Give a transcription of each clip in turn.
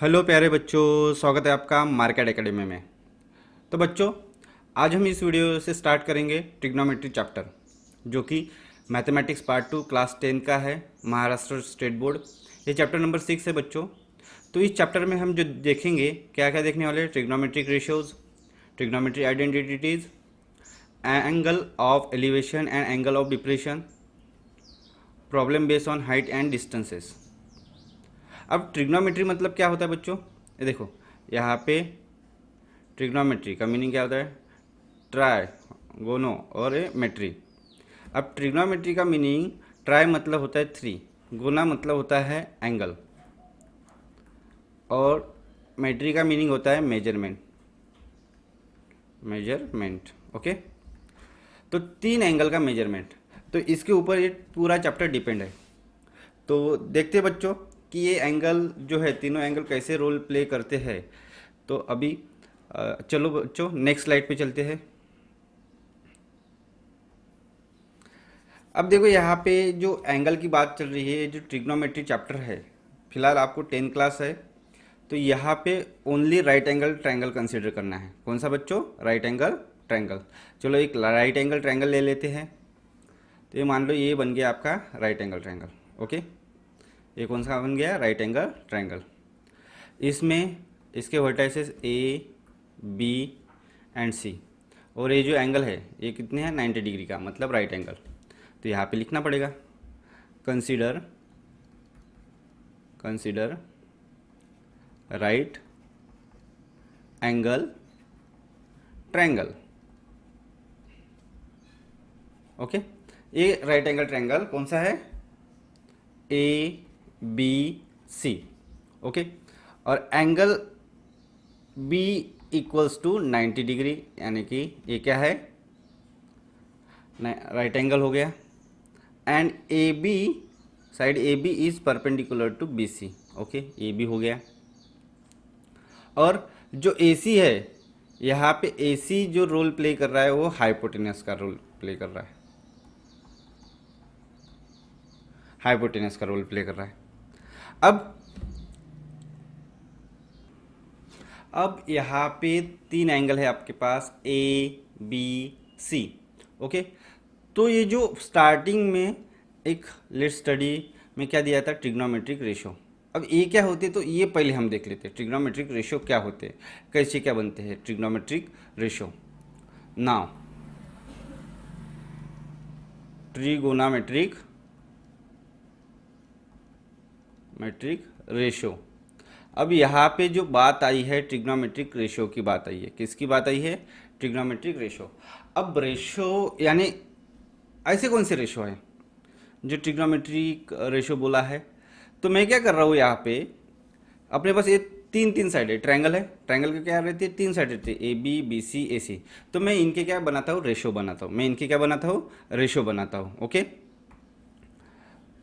Hello प्यारे बच्चों, स्वागत है आपका मार्केट एकेडमी में। तो बच्चों, आज हम इस वीडियो से स्टार्ट करेंगे ट्रिग्नोमेट्री चैप्टर, जो कि मैथमेटिक्स पार्ट 2 क्लास 10 का है, महाराष्ट्र स्टेट बोर्ड। ये चैप्टर नंबर 6 है बच्चों। तो इस चैप्टर में हम जो देखेंगे, क्या क्या देखने वाले हैं: trigonometric ratios, trigonometry identities, angle of elevation and angle of depression, problem based on height and distances. अब ट्रिग्नोमेट्री मतलब क्या होता है बच्चों? ये देखो, यहाँ पे ट्रिग्नोमेट्री का मीनिंग क्या होता है? ट्राई, गोनो और मेट्री। अब ट्रिग्नोमेट्री का मीनिंग, ट्राई मतलब होता है 3, गुना मतलब होता है एंगल, और मेट्री का मीनिंग होता है मेजरमेंट। ओके। तो 3 एंगल का मेजरमेंट, तो इसके ऊपर ये पूरा चैप्टर डिपेंड है। तो देखते हैं बच्चों कि ये एंगल जो है, तीनों एंगल कैसे रोल प्ले करते हैं। तो अभी चलो बच्चों, नेक्स्ट स्लाइड पे चलते हैं। अब देखो, यहाँ पे जो एंगल की बात चल रही है, जो ट्रिग्नोमेट्री चैप्टर है, फिलहाल आपको 10 क्लास है, तो यहाँ पे only right angle triangle consider करना है। कौन सा बच्चों? Right angle triangle. चलो एक राइट एंगल ट्रायंगल ले लेते हैं। तो ये मान लो ये बन गया आपका राइट एंगल ट्रायंगल। ओके, ये कौन सा बन गया? Right angle triangle. इसमें इसके वर्टाइसेस ए, बी एंड सी, और ये जो एंगल है ये कितने हैं? 90 डिग्री का, मतलब राइट एंगल। तो यहाँ पे लिखना पड़ेगा, consider consider right angle triangle. Okay, ये राइट एंगल ट्रायंगल कौन सा है? A B C. ओके, और angle B equals to 90 degree, यानी कि ये क्या है? राइट एंगल हो गया। And A B, side A B is perpendicular to B C. Okay, A B हो गया। और जो ए सी है, यहाँ पे ए सी जो रोल प्ले कर रहा है वो हाइपोटेनस का रोल प्ले कर रहा है, हाइपोटेनस का रोल प्ले कर रहा है। अब यहाँ पे 3 एंगल है आपके पास, ए बी सी। ओके, तो ये जो स्टार्टिंग में एक लेट स्टडी में क्या दिया था? Trigonometric ratio. अब ये क्या होते हैं, तो ये पहले हम देख लेते हैं ट्रिग्नोमेट्रिक रेशो क्या होते हैं, कैसे क्या बनते हैं trigonometric ratio. Now trigonometric ratio. अब यहाँ पे जो बात आई है, ट्रिग्नोमेट्रिक रेशो की बात आई है। किसकी बात आई है? Trigonometric ratio. अब रेशो यानी ऐसे कौन से रेशो है जो ट्रिग्नोमेट्रिक रेशो बोला है? तो मैं क्या कर रहा हूँ, यहाँ पे अपने पास ये तीन साइड है, ट्रायंगल है। ट्रायंगल के क्या रहती है? 3 साइड रहती है, ए बी बी सी ए सी। तो मैं इनके क्या बनाता हूँ? रेशो बनाता हूँ। मैं इनके क्या बनाता हूँ? रेशो बनाता हूँ। ओके,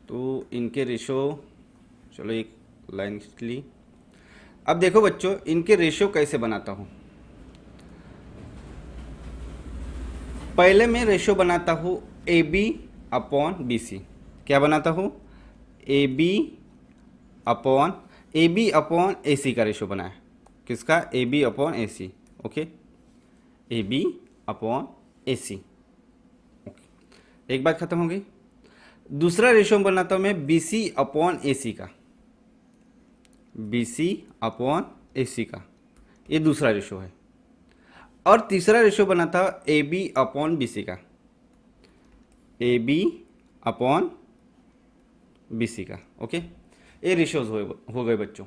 तो इनके रेशो, चलो एक लाइन ली। अब देखो बच्चों, इनके रेशो कैसे बनाता हूँ। पहले मैं रेशो बनाता हूँ A B upon B C. क्या बनाता हूँ? ए बी अपॉन ए सी का रेशो बनाया। किसका? A B upon A C. Okay, A B upon A C. Okay, एक बात खत्म हो गई। दूसरा रेशो बनाता हूँ मैं बी सी अपॉन ए सी का, बी सी अपॉन ए सी का, ये दूसरा रेशो है। और तीसरा रेशो बनाता हूँ A B upon B C का, A B upon B C का। ओके, ये रेशोज हो गए बच्चों।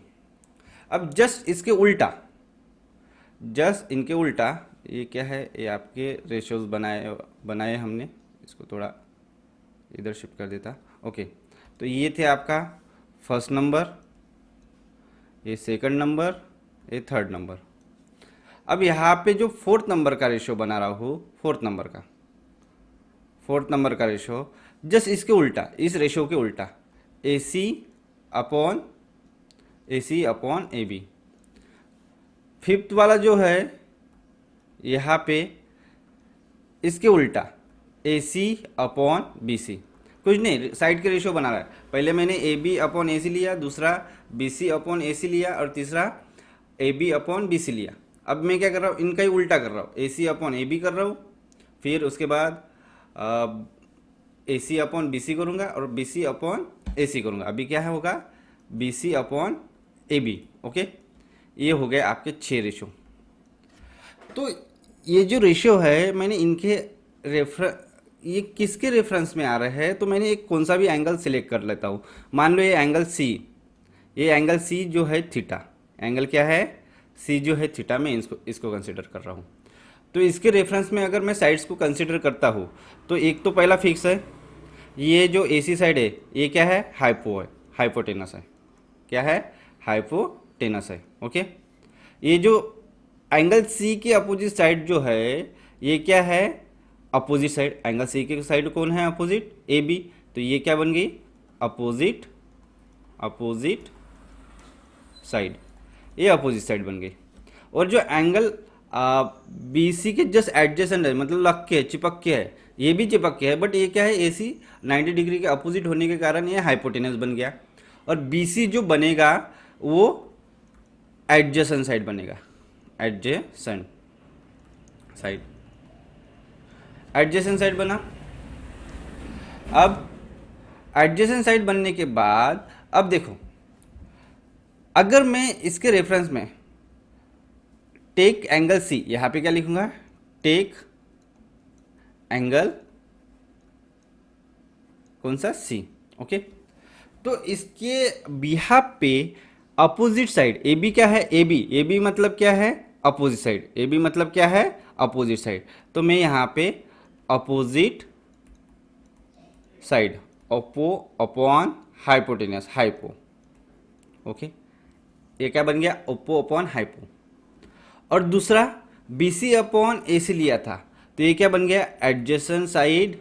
अब जस्ट इसके उल्टा, जस्ट इनके उल्टा, ये क्या है? ये आपके रेशोज बनाए हमने। इसको थोड़ा इधर शिफ्ट कर देता। ओके, तो ये थे आपका फर्स्ट नंबर, ये सेकंड नंबर, ये थर्ड नंबर। अब यहाँ पे जो फोर्थ नंबर का रेशो बना रहा हूँ, फोर्थ नंबर का रेशो जस्ट इसके उल्टा, इस रेशो के उल्टा, ए C upon A B. Fifth वाला जो है, यहाँ पे इसके उल्टा, ए सी अपॉन बी सी। कुछ नहीं, साइड के रेशियो बना रहा है। पहले मैंने ए बी अपॉन ए सी लिया, दूसरा बी सी अपॉन ए सी लिया, और तीसरा A B upon B C लिया। अब मैं क्या कर रहा हूँ, इनका ही उल्टा कर रहा हूँ, ए सी अपॉन ए बी कर रहा हूँ, फिर उसके बाद ए सी अपॉन बी सी करूँगा और बी सी अपॉन ए सी करूँगा। अभी क्या है होगा, B C upon A B. Okay, ये हो गए आपके 6 रेशियो। तो ये जो रेशियो है मैंने इनके ये किसके रेफरेंस में आ रहा है, तो मैंने एक कौन सा भी एंगल सिलेक्ट कर लेता हूँ। मान लो ये एंगल सी, ये एंगल सी जो है थीटा, एंगल क्या है, सी जो है थीटा, मैं इसको कंसिडर कर रहा हूँ। तो इसके रेफरेंस में अगर मैं साइड्स को कंसिडर करता हूँ तो एक तो पहला फिक्स है, ये जो ए सी साइड है ये क्या है, हाइपोटेनस है। क्या है, हाइपोटेनस है। ओके, ये जो एंगल सी के अपोजिट साइड जो है ये क्या है, अपोजिट साइड। एंगल सी के साइड कौन है, अपोजिट, ए बी। तो ये क्या बन गई, अपोजिट साइड, ये अपोजिट साइड बन गई। और जो एंगल बी सी के जस्ट एडजेसेंट है, मतलब लग के चिपक के है, ये भी चिपक के है, बट ये क्या है, ए सी 90 डिग्री के अपोजिट होने के कारण ये हाइपोटेनस बन गया। और बी सी जो बनेगा वो एडजेसेंट साइड बनेगा, एडजेसेंट साइड बना। अब एडजेसेंट साइड बनने के बाद अब देखो, अगर मैं इसके रेफरेंस में टेक एंगल सी, यहां पे क्या लिखूंगा, टेक एंगल कौन सा, सी। ओके, तो इसके बिहाफ पे अपोजिट साइड ए बी क्या है, ए बी मतलब क्या है, अपोजिट साइड। ए बी मतलब क्या है, अपोजिट साइड। तो मैं यहाँ पे opposite side, Oppo upon hypotenuse, hypo. Okay, ये क्या बन गया, ओपो अपॉन हाइपो। और दूसरा बी सी अपॉन ए सी लिया था, तो ये क्या बन गया, adjacent side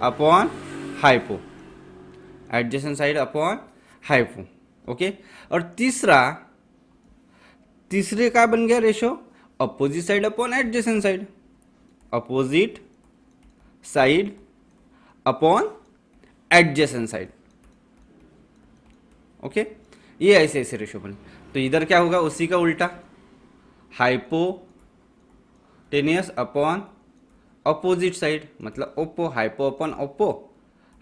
upon hypo, adjacent side upon hypo. Okay, और तीसरे का बन गया ratio, opposite side upon adjacent side, opposite side upon adjacent side. Okay, ये ऐसे ऐसे रेशो बने। तो इधर क्या होगा, उसी का उल्टा, हाइपोटेनियस अपॉन अपोजिट साइड, मतलब Oppo, hypo upon Oppo,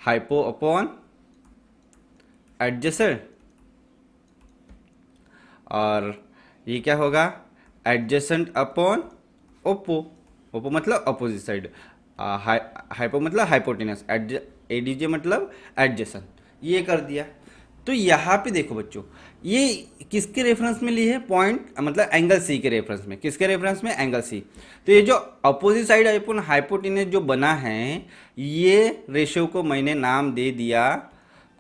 hypo upon adjacent, और ये क्या होगा, एडजेसेंट अपॉन ओप्पो, ओप्पो मतलब अपोजिट साइड, हाइपो मतलब हाइपोटेनस, एडीजे मतलब एडजेसेंट। ये कर दिया। तो यहाँ पे देखो बच्चों, ये किसके रेफरेंस में ली है, पॉइंट मतलब एंगल सी के रेफरेंस में। किसके रेफरेंस में, एंगल सी। तो ये जो अपोजिट साइड अपॉन हाइपोटेनस जो बना है, ये रेशियो को मैंने नाम दे दिया,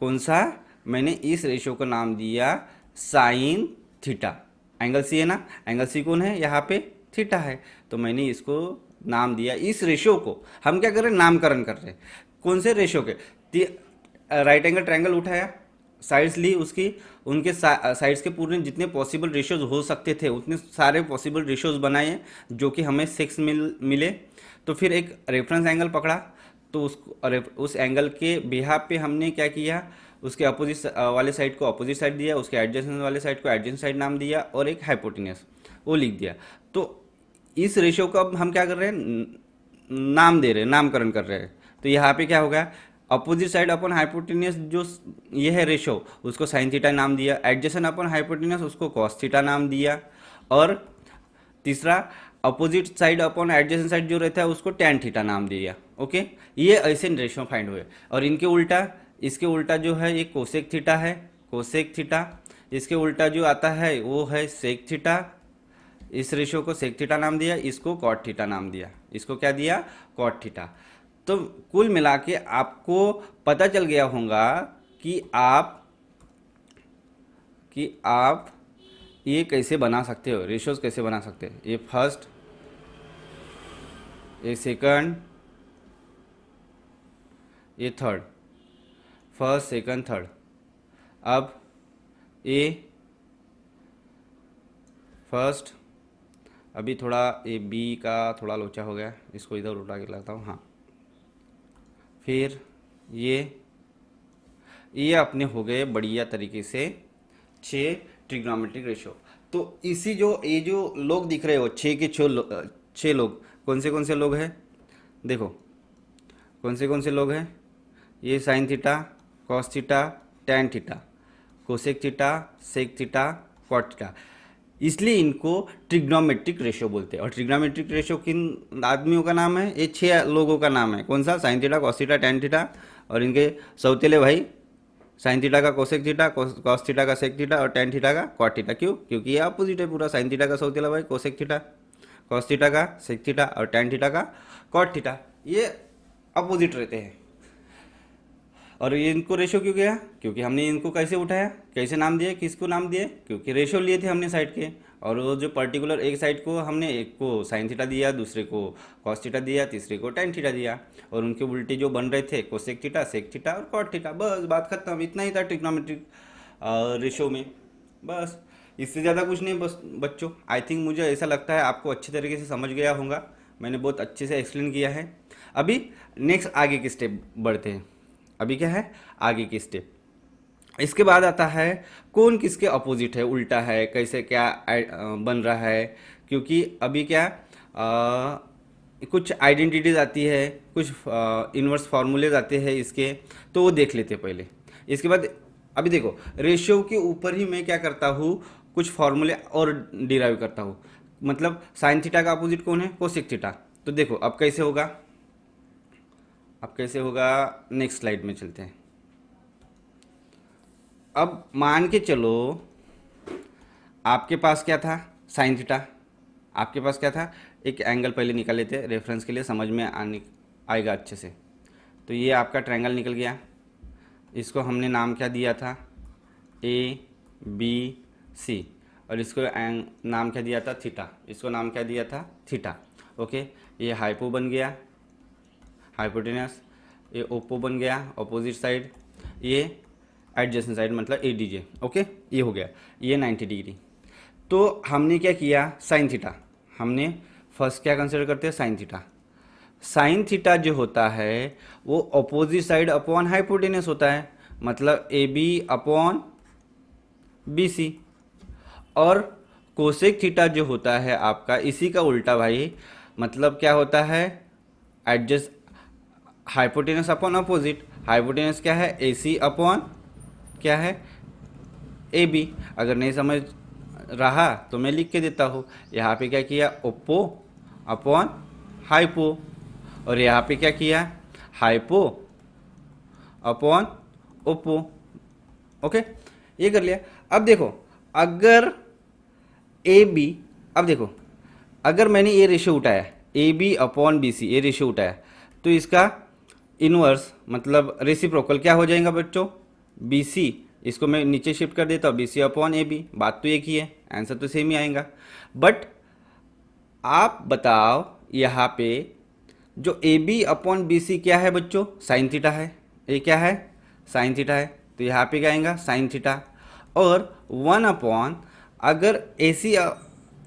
कौन सा, मैंने इस रेशियो को नाम दिया साइन थीटा। एंगल सी है ना, एंगल सी कौन है, यहाँ पे थीटा है, तो मैंने इसको नाम दिया, इस रेशियो को हम क्या कर रहे हैं, नामकरण कर रहे हैं। कौन से रेशियो के, राइट एंगल ट्रायंगल उठाया, साइड्स ली उसकी, उनके साइड्स के पूरे जितने पॉसिबल रेशियोज हो सकते थे उतने सारे पॉसिबल रेशियोज बनाए जो कि हमें 6 मिले। तो फिर एक रेफरेंस एंगल पकड़ा, तो उस एंगल के बिहाफ पे हमने क्या किया, उसके अपोजिट वाले साइड को अपोजिट साइड दिया, उसके एडजेसेंट वाले साइड को एडजेसेंट साइड नाम दिया, और एक हाइपोटेनस वो लिख दिया। तो इस रेशियो को अब हम क्या कर रहे हैं, नाम दे रहे हैं, नामकरण कर रहे हैं। तो यहाँ पे क्या होगा, अपोजिट साइड अपॉन हाइपोटेनियस जो ये है रेशो, उसको साइन थीटा नाम दिया, एडजेसेंट अपॉन हाइपोटेनियस उसको कॉस थीटा नाम दिया, और तीसरा opposite side upon adjacent side जो रहता है उसको टैन थीटा नाम दिया। ओके, ये ऐसे रेशो फाइंड हुए। और इनके उल्टा, इसके उल्टा जो है ये कोसेक थीटा है, कोसेक थीटा। इसके उल्टा जो आता है वो है सेक थीटा। इस रेशो को सेक थीटा नाम दिया, इसको कॉट थीटा नाम दिया। इसको क्या दिया, कॉट थीटा। तो कुल मिला के आपको पता चल गया होगा कि आप ये कैसे बना सकते हो, रेशियोज कैसे बना सकते हैं। ये फर्स्ट, ये सेकंड, ये थर्ड, फर्स्ट सेकंड थर्ड। अब ए फर्स्ट, अभी थोड़ा ए बी का थोड़ा लोचा हो गया, इसको इधर उठा के लाता हूँ। हाँ, फिर ये अपने हो गए बढ़िया तरीके से 6 ट्रिग्नोमेट्रिक रेशो। तो इसी जो ये जो लोग दिख रहे हो 6 के 6 लोग कौन से लोग हैं? देखो कौन से लोग हैं? ये sine theta, cos theta, tan theta, cosec theta, sec theta, cot theta. इसलिए इनको ट्रिग्नोमेट्रिक रेशो बोलते हैं। और ट्रिग्नोमेट्रिक रेशो किन आदमियों का नाम है? ये 6 लोगों का नाम है। कौन सा? Sign theta, cos theta, tan theta, और इनके सौतेले भाई साइन थीटा का कोसेक थीटा, कॉस थीटा का सेक थीटा और टैन थीटा का कॉट थीटा। क्यों? क्योंकि ये अपोजिट है पूरा। साइन थीटा का सौतेला भाई कोसेक थीटा, कॉस थीटा का सेक थीटा और टैन थीटा का कॉट थीटा, ये अपोजिट रहते हैं। और ये इनको रेशो क्यों गया? क्योंकि हमने इनको कैसे उठाया, कैसे नाम दिए, किसको नाम दिए? क्योंकि रेशो लिए थे हमने साइड के। और वो जो पर्टिकुलर एक साइड को हमने एक को साइन थीटा दिया, दूसरे को कॉस थीटा दिया, तीसरे को टैन थीटा दिया। और उनके उल्टे जो बन रहे थे कोसेक थीटा, सेक थीटा और कॉट थीटा। बस बात खत्म। इतना ही था ट्रिग्नोमेट्रिक रेशो में। बस इससे ज़्यादा कुछ नहीं। बस बच्चों, आई थिंक मुझे ऐसा लगता है आपको अच्छे तरीके से समझ गया होगा। मैंने बहुत अच्छे से एक्सप्लेन किया है। अभी नेक्स्ट आगे की स्टेप बढ़ते हैं। अभी क्या है? आगे की स्टेप। इसके बाद आता है कौन किसके अपोजिट है, उल्टा है, कैसे क्या बन रहा है। क्योंकि अभी क्या कुछ आइडेंटिटीज आती है, कुछ इन्वर्स फार्मूलेज आते हैं इसके, तो वो देख लेते पहले। इसके बाद अभी देखो, रेशियो के ऊपर ही मैं क्या करता हूँ, कुछ फार्मूले और डिराइव करता हूँ। मतलब साइन थीटा का अपोजिट कौन है? Cosec theta. तो देखो अब कैसे होगा, नेक्स्ट स्लाइड में चलते हैं। अब मान के चलो आपके पास क्या था? Sine theta. आपके पास क्या था? एक एंगल पहले निकाल लेते हैं रेफरेंस के लिए, समझ में आएगा अच्छे से। तो ये आपका ट्रायंगल निकल गया। इसको हमने नाम क्या दिया था? A B C. और इसको नाम क्या दिया था? थीटा। इसको नाम क्या दिया था? थीटा। ओके, ये हाइपो बन गया, हाइपोटेनस। ये ओपो बन गया, अपोजिट साइड। ये एडजेसेंट साइड मतलब एडीजे। ओके, ये हो गया, ये 90 डिग्री। तो हमने क्या किया? Sine theta. हमने फर्स्ट क्या कंसिडर करते हैं? Sine theta. साइन थीटा जो होता है वो अपोजिट साइड अपॉन हाइपोटेनस होता है, मतलब A B upon B C. और कोसेक थीटा जो होता है आपका इसी का उल्टा भाई, मतलब क्या होता है? Adjust hypotenuse upon opposite. Hypotenuse क्या है? ए सी अपॉन क्या है? A B. अगर नहीं समझ रहा तो मैं लिख के देता हूँ। यहाँ पे क्या किया? Oppo upon hypo. और यहाँ पे क्या किया? Hypo upon Oppo. ओके, ये कर लिया। अब देखो, अगर ए बी, अब देखो अगर मैंने ये रेशियो उठाया A B upon B C, ये रेशियो उठाया, तो इसका इनवर्स मतलब रेसिप्रोकल क्या हो जाएगा बच्चों? B C. इसको मैं नीचे शिफ्ट कर देता हूँ, B C upon A B. बात तो एक ही है, आंसर तो सेम ही आएगा। बट आप बताओ यहाँ पे जो A B upon B C क्या है बच्चों? साइन थीटा है। ये क्या है? साइन थीटा है। तो यहाँ पे क्या आएगा? Sign theta. और 1 अपॉन, अगर ए सी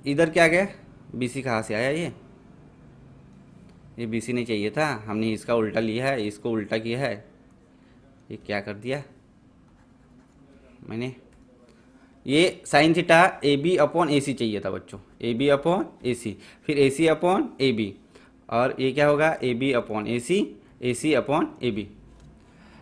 इधर क्या गया? बी सी कहाँ से आया? ये बी सी नहीं चाहिए था, हमने इसका उल्टा लिया है, इसको उल्टा किया है। ये क्या कर दिया मैंने? ये sine theta A B upon A C चाहिए था बच्चों, ए बी अपॉन ए सी, फिर ए सी अपॉन ए बी। और ये क्या होगा? A B upon A C upon A B.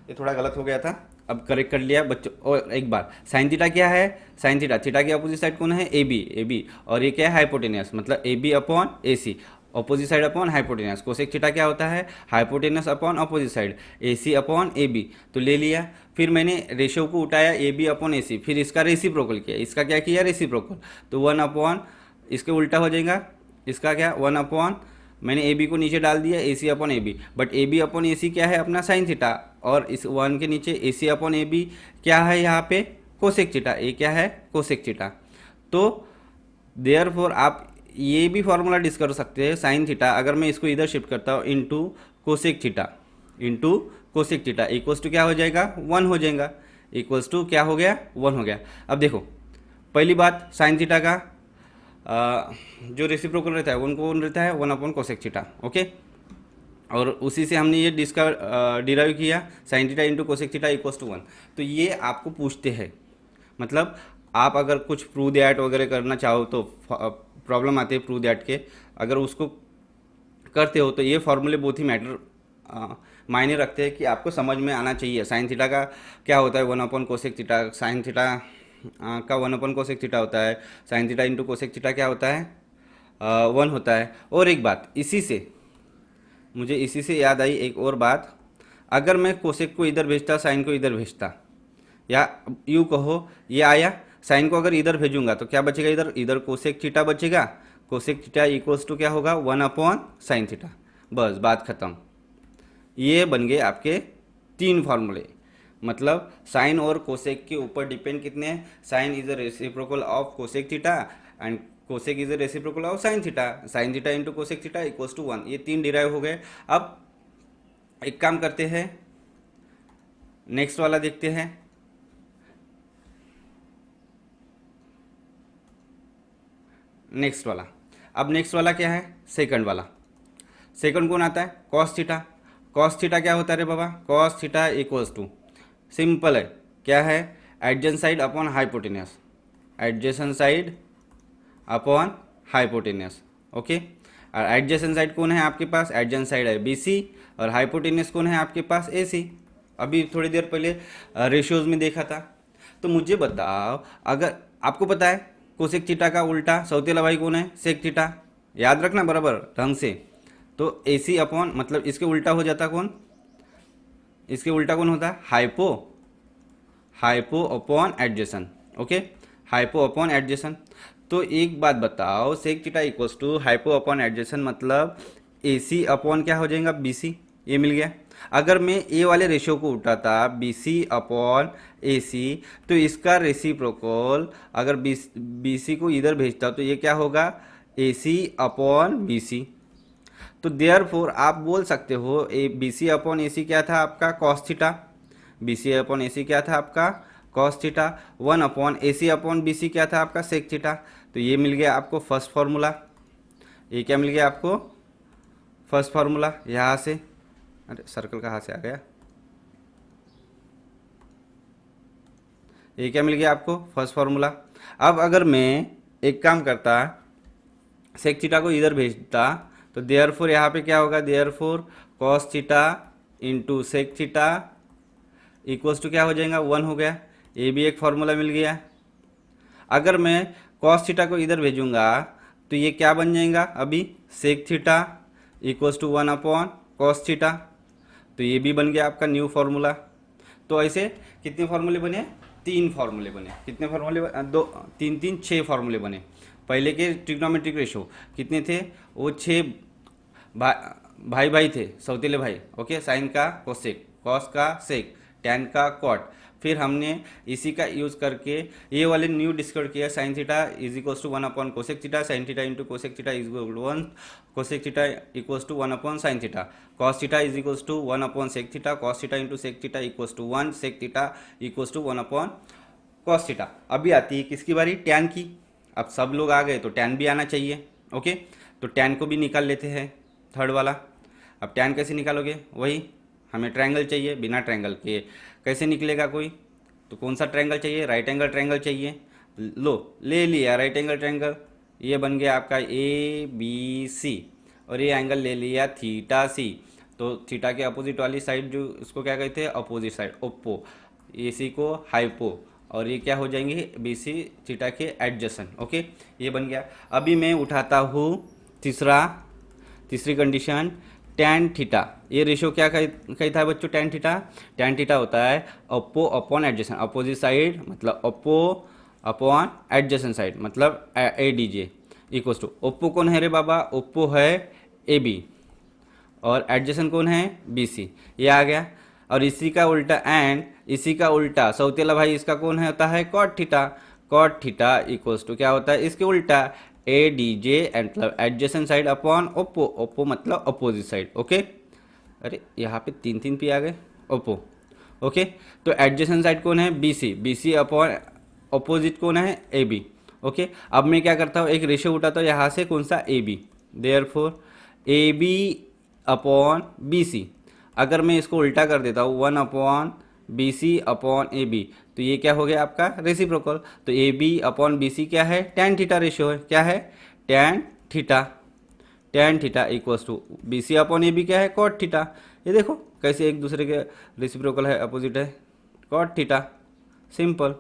ये थोड़ा गलत हो गया था, अब करेक्ट कर लिया बच्चों। और एक बार, साइन थीटा क्या है? साइन थीटा, थीटा की अपोजिट साइड कौन है? A B. और ये क्या है? हाइपोटेनस, मतलब A B upon A C, opposite side upon hypotenuse. Cosec theta क्या होता है? Hypotenuse upon opposite side, A C upon A B. तो ले लिया। फिर मैंने रेशियो को उठाया ए बी अपॉन ए सी, फिर इसका रेसिप्रोकल किया। इसका क्या किया? रेसिप्रोकल। तो 1 अपॉन, इसके उल्टा हो जाएगा, इसका क्या? 1 अपॉन, मैंने ए बी को नीचे डाल दिया, A C upon A B. But A B upon A C क्या है? अपना साइन थीटा। और इस 1 के नीचे ए सी अपॉन ए बी क्या है यहाँ पे? Cosec theta. ए क्या है? Cosec theta. तो देयरफॉर आप ये भी फॉर्मूला डिस्कस कर सकते हैं, साइन थीटा अगर मैं इसको इधर शिफ्ट करता हूँ into cosec theta, equals to क्या हो जाएगा? 1 हो जाएगा। इक्वल्स टू क्या हो गया? 1 हो गया। अब देखो, पहली बात, साइन थीटा का जो रेसिप्रोकल रहता है उनको कौन रहता है? 1 अपॉन कोसेक थीटा। ओके, और उसी से हमने ये डिराइव किया sine theta into cosec theta equals to 1। तो ये आपको पूछते हैं, मतलब आप अगर कुछ प्रूव दैट वगैरह करना चाहो तो प्रॉब्लम आती है प्रूव दैट के, अगर उसको करते हो तो ये फॉर्मूले बहुत ही मैटर मायने रखते हैं कि आपको समझ में आना चाहिए। साइन थीटा का क्या होता है 1 upon cosec theta, sine theta का 1 अपॉन कोसेक थीटा होता है, sine theta into cosec theta क्या होता है 1 होता है। और एक बात इसी से याद आई एक और बात, अगर मैं कोसेक को इधर भेजता साइन को इधर भेजता, या यूँ कहो ये आया साइन को अगर इधर भेजूंगा तो क्या बचेगा, इधर कोसेक थीटा बचेगा, कोसेक थीटा इक्वल्स टू क्या होगा 1 अपॉन साइन थीटा, बस बात खत्म। ये बन गए आपके 3 फार्मूले। मतलब साइन और कोसेक के ऊपर डिपेंड कितने हैं, sine is a reciprocal of cosec theta and cosec is a reciprocal of sine theta into cosec theta equals to 1। ये 3 डिराइव हो गए। अब एक काम करते हैं, नेक्स्ट वाला देखते हैं। नेक्स्ट वाला क्या है, सेकंड वाला। सेकंड कौन आता है, कॉस थीटा। कॉस थीटा क्या होता है रे बाबा, cos theta equals to simple है, क्या है adjacent side upon hypotenuse, adjacent side upon hypotenuse. Okay, और एडजेसेंट साइड कौन है आपके पास, एडजेसेंट साइड है BC और हाइपोटेन्यूस कौन है आपके पास AC। अभी थोड़ी देर पहले रेशियोज में देखा था। तो मुझे बताओ, अगर आपको पता है कोसेक थीटा का उल्टा सौतेला भाई कौन है, सेक थीटा, याद रखना बराबर ढंग से। तो AC अपॉन मतलब इसके उल्टा हो जाता कौन, इसके उल्टा कौन होता है hypo upon adjacent. Okay, hypo upon adjacent. तो एक बात बताओ, sec theta equals to hypo upon adjacent मतलब AC अपॉन क्या हो जाएगा BC, ये मिल गया। अगर मैं ए वाले रेशियो को उठाता BC अपॉन AC तो इसका रेसिप्रोकल अगर BC को इधर भेजता तो ये क्या होगा AC अपॉन BC। तो देयरफॉर आप बोल सकते हो BC अपॉन AC क्या था आपका cos theta, BC upon AC क्या था आपका cos theta, 1 upon AC upon BC क्या था आपका सेक थीटा। तो ये मिल गया आपको फर्स्ट फार्मूला। ये क्या मिल गया आपको, फर्स्ट फार्मूला। यहाँ से अरे सर्कल कहाँ से आ गया, ये क्या मिल गया आपको फर्स्ट फार्मूला। अब अगर मैं एक काम करता सेक थीटा को इधर भेजता तो देयरफॉर यहाँ पे क्या होगा, therefore cos theta into sec theta equals to क्या हो जाएगा 1 हो गया। ये भी एक फार्मूला मिल गया। अगर मैं कॉस थीटा को इधर भेजूंगा तो ये क्या बन जाएगा, अभी sec theta equals to 1 upon cos theta. तो ये भी बन गया आपका न्यू फार्मूला। तो ऐसे कितने फार्मूले बने, 3 फार्मूले बने। कितने फार्मूले, 2 3 3 6 फार्मूले बने। पहले के ट्रिग्नोमेट्रिक रेशो कितने थे, वो 6 भाई थे, सौतेले भाई। ओके, साइन का कोसेक, कॉस का सेक, टैन का कॉट। फिर हमने इसी का यूज़ करके ये वाले न्यू डिस्कवर किया, sine theta is equals to 1 upon cosec theta, sine theta into cosec theta is equal to 1, cosec theta equals to 1 upon sine theta, cos theta is equals to 1 upon sec theta, cos theta into sec theta equals to 1, sec theta equals to 1 upon cos theta. अभी आती है किसकी बारी, tan की। अब सब लोग आ गए तो टैन भी आना चाहिए। ओके, तो टैन को भी निकाल लेते हैं, थर्ड वाला। अब टैन कैसे निकालोगे, वही हमें ट्रायंगल चाहिए, बिना ट्रायंगल के कैसे निकलेगा कोई, तो कौन सा ट्रायंगल चाहिए, राइट एंगल ट्रायंगल चाहिए। लो ले लिया राइट एंगल ट्रायंगल, ये बन गया आपका ABC और ये एंगल ले लिया थीटा C। तो थीटा के अपोजिट वाली साइड जो इसको क्या कहते हैं, अपोजिट साइड, ओप्पो, AC को हाइपो, और ये क्या हो जाएंगे BC थीटा के एडजेसेंट। ओके, ये बन गया। अभी मैं उठाता हूँ तीसरी कंडीशन, टैन थीटा। ये रेशियो क्या कहता है बच्चों, टैन थीटा होता है Oppo upon adjacent, opposite side मतलब ओप्पो अपॉन एडजेसेंट साइड मतलब ADJ इक्वल्स टू, ओप्पो कौन है रे बाबा, ओप्पो है AB और एडजेसेंट कौन है BC, ये आ गया। और इसी का उल्टा सौतेला भाई इसका कौन है, होता है कॉट थीटा इक्वल्स टू क्या होता है इसके उल्टा ADJ मतलब एडजेसेंट साइड अपॉन ओप्पो मतलब अपोजिट साइड। ओके, अरे यहाँ पे 3 पे आ गए ओप्पो। ओके, तो एडजेसेंट साइड कौन है BC अपॉन अपोजिट कौन है AB। ओके, अब मैं क्या करता हूँ, एक रेशियो उठाता हूँ यहाँ से, कौन सा AB, therefore AB upon B C. अगर मैं इसको उल्टा कर देता हूँ 1 upon B C upon A B, तो ये क्या हो गया आपका रेसिप्रोकल। तो A B upon B C क्या है, tan थीटा रेशियो है। क्या है, tan theta. tan theta equals to B C upon A B क्या है, cot थीटा। ये देखो कैसे एक दूसरे के रेसिप्रोकल है, अपोजिट है, cot थीटा। सिंपल,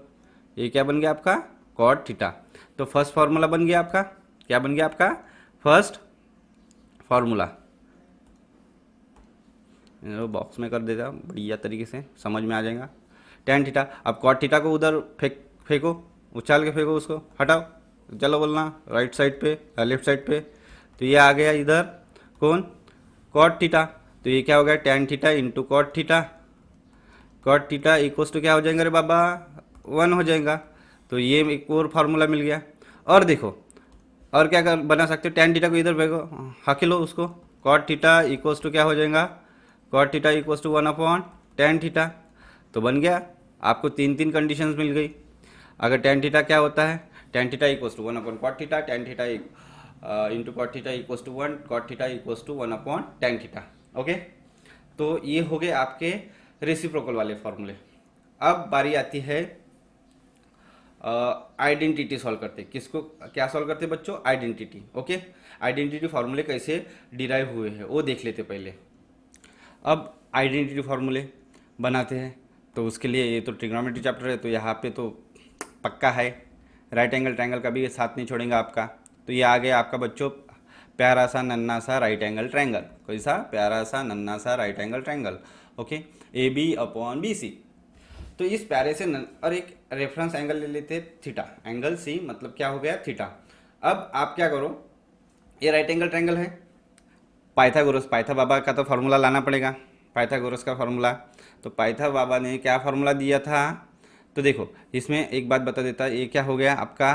ये क्या बन गया आपका, cot थीटा। तो फर्स्ट फार्मूला बन गया आपका, क्या बन गया आपका, फर्स्ट फार्मूला। बॉक्स में कर देता बढ़िया तरीके से समझ में आ जाएगा। tan theta. अब cot थीटा को उधर फेंको, उछाल के फेंको, उसको हटाओ, चलो बोलना राइट साइड पे या लेफ्ट साइड पे। तो ये आ गया इधर कौन, cot थीटा। तो ये क्या हो गया, tan theta into cot theta. cot theta equals to क्या हो जाएगा रे बाबा, 1 हो जाएगा। तो ये एक और फार्मूला मिल गया। और देखो और क्या कर बना सकते हो, tan थीटा को इधर फेंको, हाके लो उसको, cot थीटा इक्वल्स टू क्या हो जाएगा, cot theta equals to 1 upon tan theta. तो बन गया, आपको तीन कंडीशंस मिल गई। अगर tan थीटा क्या होता है, tan theta equals to 1 upon cot theta, tan theta into cot theta equals to 1, cot theta equals to 1 upon tan theta. Okay, तो ये हो गए आपके रेसिप्रोकल वाले फॉर्मूले। अब बारी आती है आइडेंटिटी सॉल्व करते। किसको क्या सॉल्व करते बच्चों, आइडेंटिटी। ओके, आइडेंटिटी फार्मूले कैसे डिराइव हुए हैं वो देख लेते पहले। अब आइडेंटिटी फार्मूले बनाते हैं, तो उसके लिए ये तो ट्रिग्नोमेट्री चैप्टर है, तो यहाँ पे तो पक्का है, राइट एंगल ट्रायंगल का भी साथ नहीं छोड़ेंगे आपका। तो ये आ गया आपका बच्चों प्यारा सा नन्ना सा राइट एंगल ट्रायंगल। कैसा, प्यारा सा नन्ना सा right angle triangle. Okay, A B upon B C. तो इस प्यारे से और एक रेफरेंस एंगल ले लेते थीटा, एंगल सी मतलब क्या हो गया, थीटा। अब आप क्या करो, ये राइट एंगल ट्रायंगल है, पाइथागोरस, पाइथा बाबा का तो फार्मूला लाना पड़ेगा, पाइथागोरस का फार्मूला। तो पाइथा बाबा ने क्या फार्मूला दिया था, तो देखो इसमें एक बात बता देता, ये क्या हो गया आपका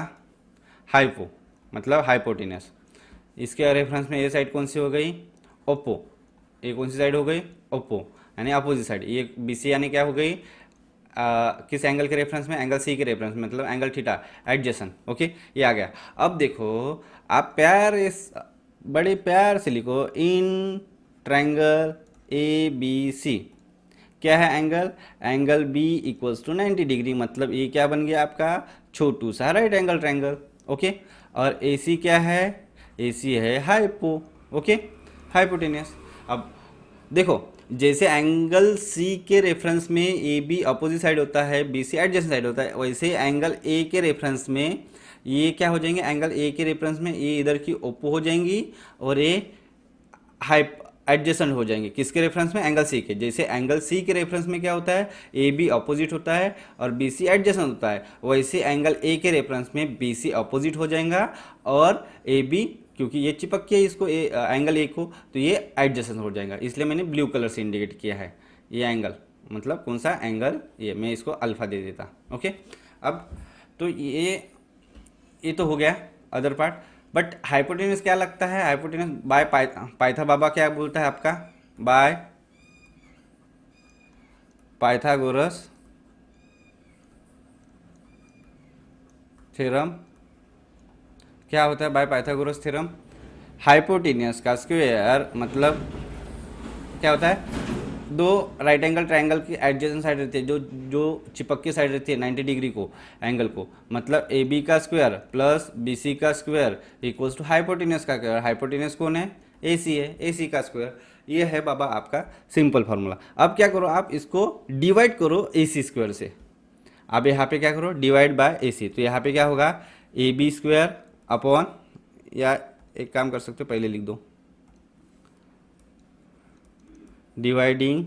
हाइपो मतलब हाइपोटेनस। इसके रेफरेंस में ये साइड कौन सी हो गई, ओप्पो। ये कौन सी साइड हो गई, ओप्पो यानी अपोजिट साइड। ये बी सी यानी क्या हो गई, किस एंगल के रेफरेंस में, एंगल सी के रेफरेंस में, मतलब एंगल थीटा एडजेसन। ओके, ये आ गया। अब देखो आप बड़े प्यार से लिखो, in triangle A B C क्या है angle, angle B equals to 90 degree. मतलब ये क्या बन गया आपका, छोटू सा राइट एंगल ट्रायंगल। ओके, और ए सी क्या है, ए सी है हाइपो। Okay, hypotenuse. अब देखो जैसे एंगल सी के रेफरेंस में ए बी अपोजिट साइड होता है, बी सी एडजेसेंट साइड होता है, वैसे एंगल ए के रेफरेंस में ये क्या हो जाएंगे, एंगल ए के रेफरेंस में ये इधर की ओप्पो हो जाएंगी और ये हाइप एडजेसेंट हो जाएंगे। किसके रेफरेंस में, एंगल सी के। जैसे एंगल सी के रेफरेंस में क्या होता है, ए बी अपोजिट होता है और बी सी एडजेसेंट होता है, वैसे एंगल ए के रेफरेंस में बी सी अपोजिट हो जाएगा और ए बी, क्योंकि ये चिपक के इसको एंगल ए को, तो ये एडजेसेंट हो जाएगा। इसलिए मैंने ब्लू कलर से इंडिकेट किया है ये एंगल, मतलब कौन सा एंगल, ये मैं इसको अल्फा दे देता। ओके, अब तो ये तो हो गया अदर पार्ट। बट हाइपोटेनस क्या लगता है, हाइपोटेनस बाय पाइथा बाबा क्या बोलता है आपका, बाय पाइथागोरस थ्योरम। क्या होता है बाय पाइथागोरस थ्योरम, हाइपोटेनियस का स्क्वायर मतलब क्या होता है, दो राइट एंगल ट्रायंगल की एडजेसेंट साइड रहती है, जो चिपक की साइड रहती है 90 डिग्री को एंगल को, मतलब ए बी का स्क्वायर प्लस बी सी का स्क्वायर इक्वल्स टू हाइपोटेनियस का स्क्वायर। हाइपोटेनियस कौन है, ए सी है, ए सी का स्क्वायर। ये है बाबा आपका सिंपल फार्मूला। अब क्या करो, आप इसको डिवाइड करो ए सी स्क्वायर से। अब यहाँ पे क्या करो, डिवाइड बाय ए सी। तो यहाँ पे क्या होगा, ए बी स्क्वायर अपॉन, या एक काम कर सकते हो पहले लिख दो, dividing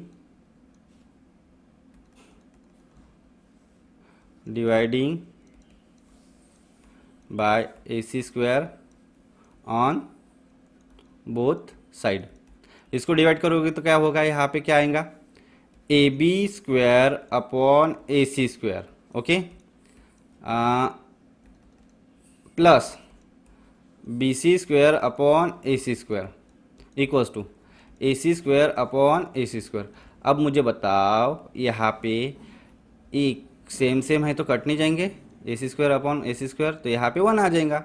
by A C square on both side. इसको डिवाइड करोगे तो क्या होगा, यहाँ पे क्या आएगा, A B square upon A C square. Okay, plus B C square upon A C square equals to A C square upon A C square. अब मुझे बताओ यहाँ पे एक सेम है तो कट नहीं जाएंगे, ए C square upon A C square, तो यहाँ पे 1 आ जाएगा।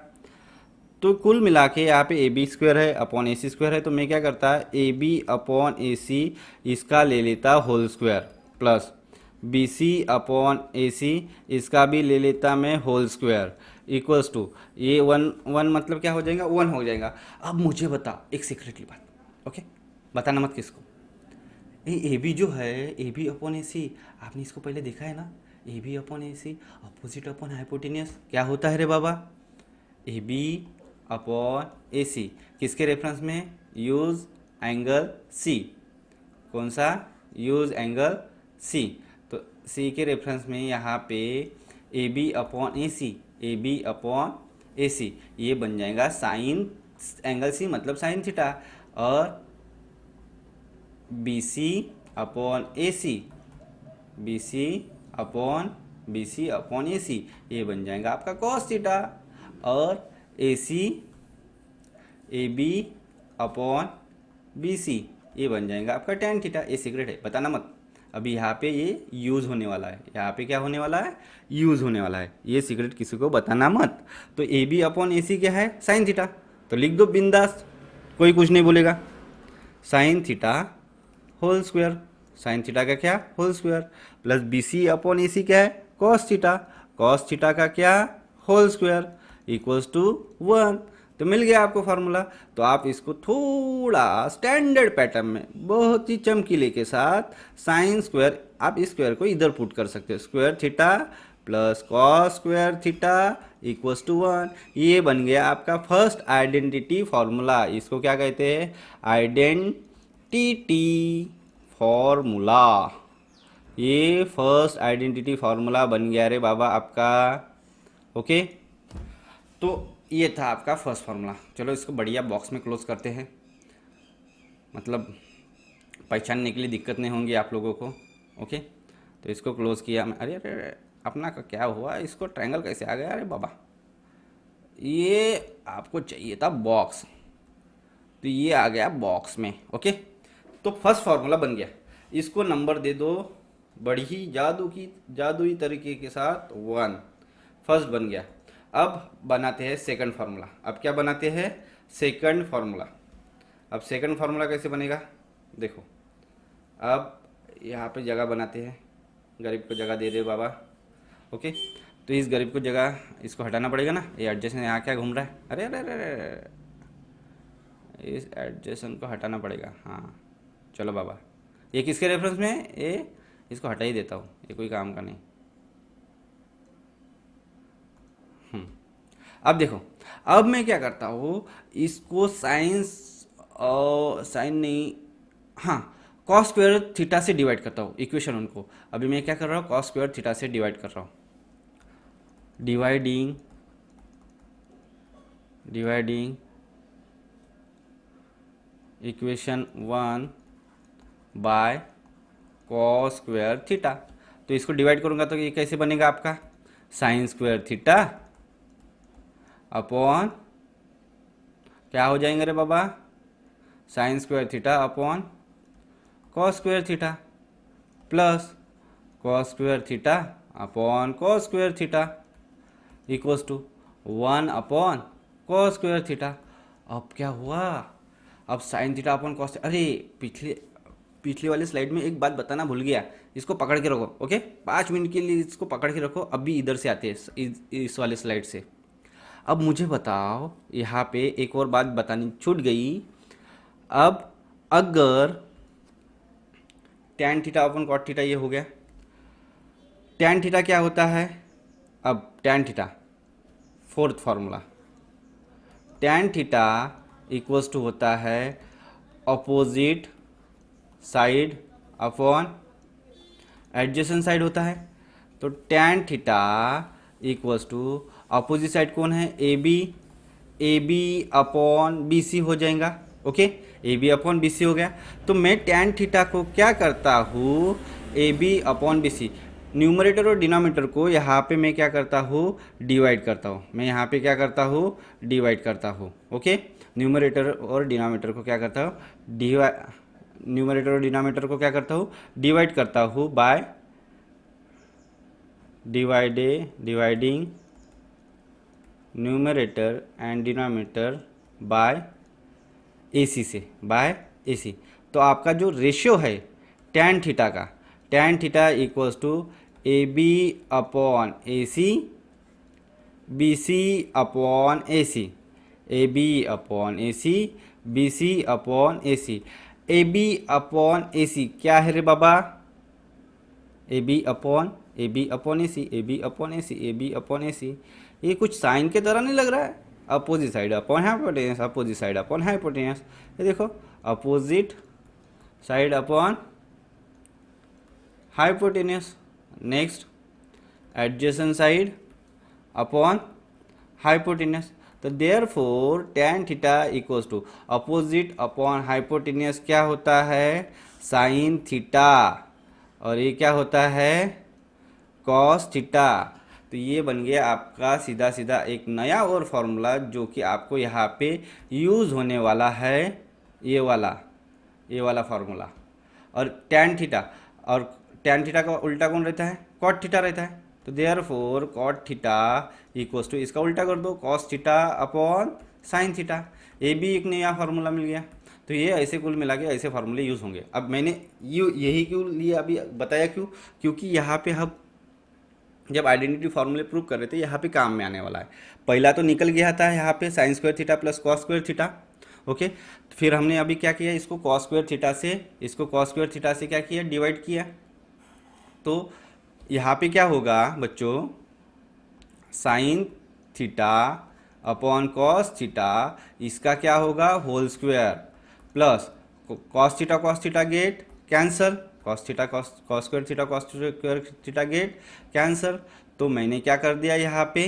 तो कुल मिला के यहाँ पे ए बी स्क्वायर है अपॉन ए सी स्क्वायर है, तो मैं क्या करता ए बी अपॉन ए सी इसका ले लेता whole square, plus B C upon A C इसका भी ले लेता मैं होल स्क्वायर, इक्वल्स टू ये वन वन मतलब क्या हो जाएगा, वन हो जाएगा। अब मुझे बता एक सीक्रेटली बात, ओके, बताना मत किसको। ए बी जो है ए बी अपॉन ए सी, आपने इसको पहले देखा है ना, A B upon A C opposite upon hypotenuse क्या होता है रे बाबा, ए बी अपॉन ए सी किसके रेफरेंस में, यूज एंगल सी, कौन सा, यूज एंगल सी, तो सी के रेफरेंस में यहाँ पे A B upon A C, A B upon A C ये बन जाएगा साइन एंगल सी मतलब साइन थीटा, और B C upon A C, B C upon A C ये बन जाएगा आपका कॉस थीटा, और A C A B upon B C ये बन जाएगा आपका टेन थीटा। ये सीक्रेट है, बताना मत। अभी यहाँ पे ये यूज़ होने वाला है, यहाँ पे क्या होने वाला है, यूज़ होने वाला है, ये सीक्रेट किसी को बताना मत। तो A B upon A C क्या है, साइन थीटा, तो लिख दो बिंदास, कोई कुछ नहीं बोलेगा। Sine theta whole square, sine theta का क्या, whole square, plus B C upon A C क्या है, कॉस थीटा, कॉस थीटा का क्या, होल स्क्वायर, इक्वल्स टू 1। तो मिल गया आपको फार्मूला। तो आप इसको थोड़ा स्टैंडर्ड पैटर्न में बहुत ही चमकीले के साथ साइन स्क्वायर, आप इस स्क्वायर को इधर पुट कर सकते हो, square theta plus cos square theta equals to 1। ये बन गया आपका फर्स्ट आइडेंटिटी फार्मूला। इसको क्या कहते हैं, आइडेंटिटी फार्मूला। ये फर्स्ट आइडेंटिटी फार्मूला बन गया रे बाबा आपका, ओके। तो ये था आपका फर्स्ट फार्मूला। चलो इसको बढ़िया बॉक्स में क्लोज करते हैं, मतलब पहचानने के लिए दिक्कत नहीं होंगी आप लोगों को, ओके। तो इसको क्लोज किया मैं, अरे अरे अरे अपना का क्या हुआ, इसको ट्रायंगल कैसे आ गया, अरे बाबा ये आपको चाहिए था बॉक्स, तो ये आ गया बॉक्स में, ओके। तो फर्स्ट फार्मूला बन गया, इसको नंबर दे दो बड़ी ही जादुई तरीके के साथ 1, फर्स्ट बन गया। अब बनाते हैं सेकंड फार्मूला। अब क्या बनाते हैं, सेकंड फार्मूला। अब सेकंड फार्मूला कैसे बनेगा, देखो अब यहाँ पे जगह बनाते हैं, गरीब को जगह दे दे बाबा, ओके। तो इस गरीब को जगह, इसको हटाना पड़ेगा ना, ये एडजस्टन यहाँ क्या घूम रहा है, अरे अरे अरे अरे इस एडजस्टन को हटाना पड़ेगा, हाँ चलो बाबा। ये किसके रेफरेंस में है, ये इसको हटा ही देता हूँ, ये कोई काम का नहीं। अब देखो, अब मैं क्या करता हूँ, इसको साइन नहीं, हाँ कॉस स्क्वायर थीटा से डिवाइड करता हूँ इक्वेशन उनको। अभी मैं क्या कर रहा हूँ, कॉस स्क्वायर थीटा से डिवाइड कर रहा हूँ, dividing equation 1 by cos square theta. तो इसको डिवाइड करूँगा तो ये कैसे बनेगा आपका, साइन स्क्वायर थीटा अपॉन क्या हो जाएंगे रे बाबा, sine square theta upon cos square theta plus cos square theta upon cos square theta equals to 1 upon cos square theta. अब क्या हुआ, अब साइन थीटा अपॉन कॉस, अरे पिछले वाले स्लाइड में एक बात बताना भूल गया, इसको पकड़ के रखो, ओके। 5 मिनट के लिए इसको पकड़ के रखो, अभी इधर से आते हैं इस वाले स्लाइड से। अब मुझे बताओ, यहाँ पे एक और बात बतानी छूट गई। अब अगर tan theta upon cot theta ये हो गया, टैन थीटा क्या होता है, अब tan theta fourth formula, tan theta equals to होता है opposite side upon adjacent side होता है। तो tan theta equals to opposite side कौन है, A B upon B C हो जाएगा, okay. A B upon B C हो गया। तो मैं टैन थीटा को क्या करता हूँ, A B upon B C, numerator और डिनोमिनेटर को यहाँ पे मैं क्या करता हूँ, डिवाइड करता हूँ। मैं यहाँ पे क्या करता हूँ, डिवाइड करता हूँ, ओके। न्यूमरेटर और डिनोमिनेटर को क्या करता हूँ, न्यूमरेटर और डिनोमिनेटर को क्या करता हूँ, डिवाइड करता हूँ by dividing numerator and denominator by AC से, बाय AC। तो आपका जो रेशियो है tan थीटा का, tan theta equals to AB upon AC, BC upon AC, AB upon AC, BC upon AC। AB upon AC क्या है रे बाबा? AB upon AC, AB upon AC, AB upon AC। ये कुछ sign के तरह नहीं लग रहा है? Opposite side upon hypotenuse, opposite side upon hypotenuse. ये देखो, opposite side upon hypotenuse. Next, adjacent side upon hypotenuse. तो therefore tan theta equals to opposite upon hypotenuse क्या होता है? Sine theta. और ये क्या होता है? Cos theta. तो ये बन गया आपका सीधा सीधा एक नया और फॉर्मूला जो कि आपको यहाँ पे यूज़ होने वाला है, ये वाला फार्मूला। और tan थीटा, और tan थीटा का उल्टा कौन रहता है? cot थीटा रहता है। तो therefore cot theta equals to, इसका उल्टा कर दो, cos theta upon sine theta. ये भी एक नया फार्मूला मिल गया। तो ये ऐसे कुल मिला के ऐसे फार्मूले यूज़ होंगे। अब मैंने यही क्यों लिया अभी बताया क्यों? क्योंकि यहाँ पे हम जब आइडेंटिटी फार्मूले प्रूव कर रहे थे यहाँ पे काम में आने वाला है। पहला तो निकल गया था यहाँ पे sign square theta plus cos square theta. Okay, फिर हमने अभी क्या किया, इसको कॉस स्क्वायर थीटा से, इसको कॉस स्क्वायर थीटा से क्या किया? डिवाइड किया। तो यहाँ पे क्या होगा बच्चों? Sine theta upon cos theta, इसका क्या होगा? Whole square, plus cos theta get cancel, cos square theta cos square theta get cancel. तो मैंने क्या कर दिया यहाँ पे?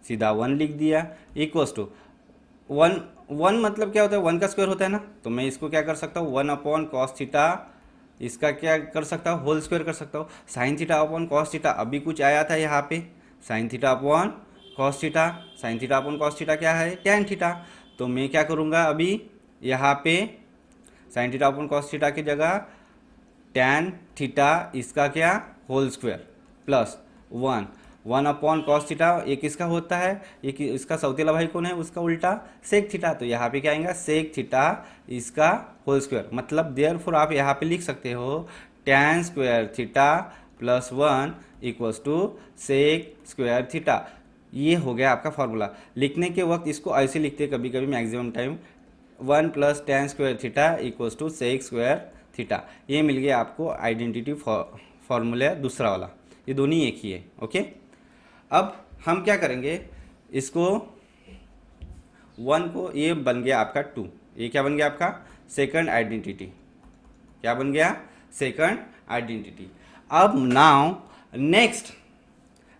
सीधा 1 लिख दिया, इक्वल्स टू 1 मतलब क्या होता है? 1 का स्क्वायर होता है ना। तो मैं इसको क्या कर सकता हूँ? 1 अपॉन कॉस थीटा, इसका क्या कर सकता हूँ? होल स्क्वायर कर सकता हूँ। Sine theta upon cos theta, अभी कुछ आया था यहाँ पे, sine theta upon cos theta. Sine theta upon cos theta क्या है? tan theta. तो मैं क्या करूँगा अभी यहाँ पे? Sine theta upon cos theta की जगह tan थीटा, इसका क्या? Whole square, plus 1 upon cos theta. एक इसका होता है, एक इसका सौतेला भाई कौन है? उसका उल्टा सेक थीटा। तो यहाँ पे क्या आएगा? सेक थीटा, इसका होल स्क्वायर। मतलब देयरफॉर आप यहाँ पे लिख सकते हो tan square theta plus 1 equals to sec square theta. ये हो गया आपका फॉर्मूला। लिखने के वक्त इसको ऐसे लिखते हैं कभी कभी maximum time, 1 plus tan square theta equals to sec square theta. ये मिल गया आपको आइडेंटिटी फॉर्मूला दूसरा वाला। ये दोनों एक ही है। ओके, अब हम क्या करेंगे? इसको 1 को, ये बन गया आपका 2। ये क्या बन गया आपका? Second identity. क्या बन गया? Second identity. अब नाउ नेक्स्ट,